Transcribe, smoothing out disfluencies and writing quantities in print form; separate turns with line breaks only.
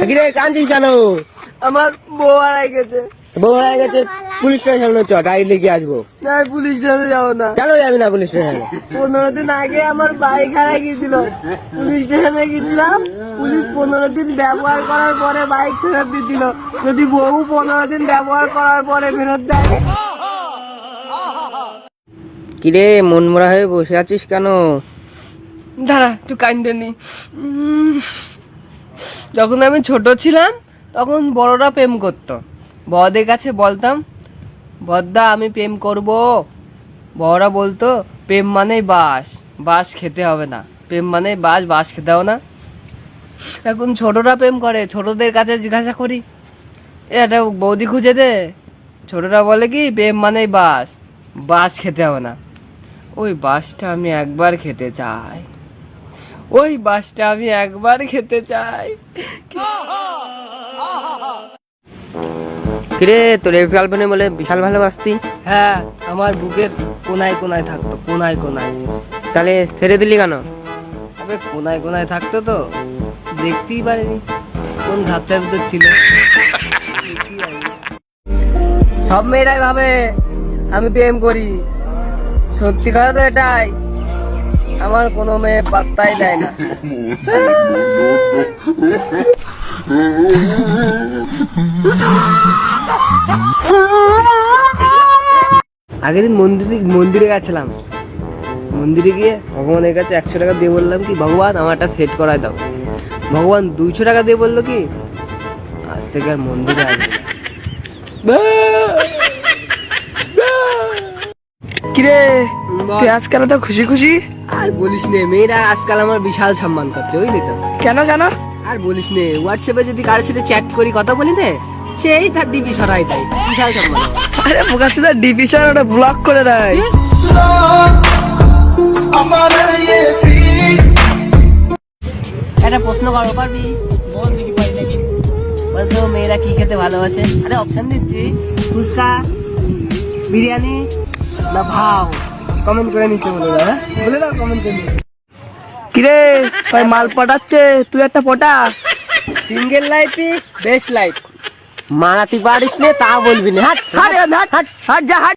কিরে কাঁদছিস কেন?
আমার বউ হারাই গেছে।
বউ হারাই গেছে? পুলিশ স্টেশনে চ, গাড়ি লেগে আসবো।
না পুলিশ স্টেশনে যাবো না।
কেন যাবি না পুলিশ স্টেশনে?
15 দিন আগে আমার বাইক হারাই গেছিল, পুলিশ স্টেশনে গেছিলাম। পুলিশ 15 দিন ব্যবহার করার পরে বাইক ফেরত দিছিল। যদি বউ 15 দিন ব্যবহার করার পরে ফেরত দেয়।
কিরে মন মরা হয়ে বসে আছিস কেন?
দাঁড়া তুই কান্দে নি। যখন আমি ছোট ছিলাম তখন বড়রা প্রেম করতো, বড়দের কাছে বলতাম বড়দা আমি প্রেম করব। বড়রা বলতো প্রেম মানেই বাঁশ, বাঁশ খেতে হবে না। প্রেম মানেই বাঁশ, বাঁশ খেতে হবে না। এখন ছোটরা প্রেম করে, ছোটদের কাছে জিজ্ঞাসা করি এটা বৌদি খুঁজে দে। ছোটরা বলে কি প্রেম মানেই বাঁশ, বাঁশ খেতে হবে না। ওই বাঁশটা আমি একবার খেতে চাই, ওই বাসটা আমি একবার খেতে চাই।
কিরে তোর এক্স গার্লফ্রেন্ডে বলে বিশাল ভালোবাসতি?
হ্যাঁ আমার বুকের কোনায় কোনায় থাকতো, কোনায় কোনায়।
তাহলে ছেড়ে দিলি কেন?
তবে কোনায় কোনায় থাকতো তো দেখতেই পারিনি কোন ধাপটার ভিতর ছিল। সব মেয়েরাই ভাবে আমি প্রেম করি, সত্যি কথা তো এটাই। আমার কোনো মেয়ে পাত্তাই দেয় না। আগের দিন মন্দিরে গেছিলাম। মন্দিরে গিয়ে ভগবানের কাছে 100 টাকা দিয়ে বললাম কি ভগবান আমার একটা সেট করায় দাও। ভগবান 200 টাকা দিয়ে বললো কি আজ থেকে আর মন্দিরে আসবে না।
কিরে তুই আজকাল তো খুশি খুশি?
আর বলিস নে, মেয়েরা আজকাল আমার বিশাল সম্মান করছে, বুঝলি তো?
কেন কেন?
আর বলিস নে, হোয়াটসঅ্যাপে যদি কারোর সাথে চ্যাট করি কথা বলি নে, সেই তার ডিপি সরাই দেয়, বিশাল সম্মান।
আরে মুখা তুই ডিভিশন ওটা ব্লক করে দেয়।
একটা প্রশ্ন করো পারবি? বল দেখি পাই নাকি। বলতো মেয়েরা কি খেতে ভালোবাসে? আরে অপশন দিচ্ছি, ফুচকা, বিরিয়ানি না ভাও। কমেন্ট করে নিচ্ছে বলে দাও, বলে দাও কমেন্ট করে নিচ্ছে।
কিরে ভাই মাল পটাচ্ছে, তুই একটা পটা।
সিঙ্গেল লাইফই বেস্ট লাইফ।
মারাতে পারিস নে তা বলবি না। হাট
হাট হাট হাট হাট যা হাট।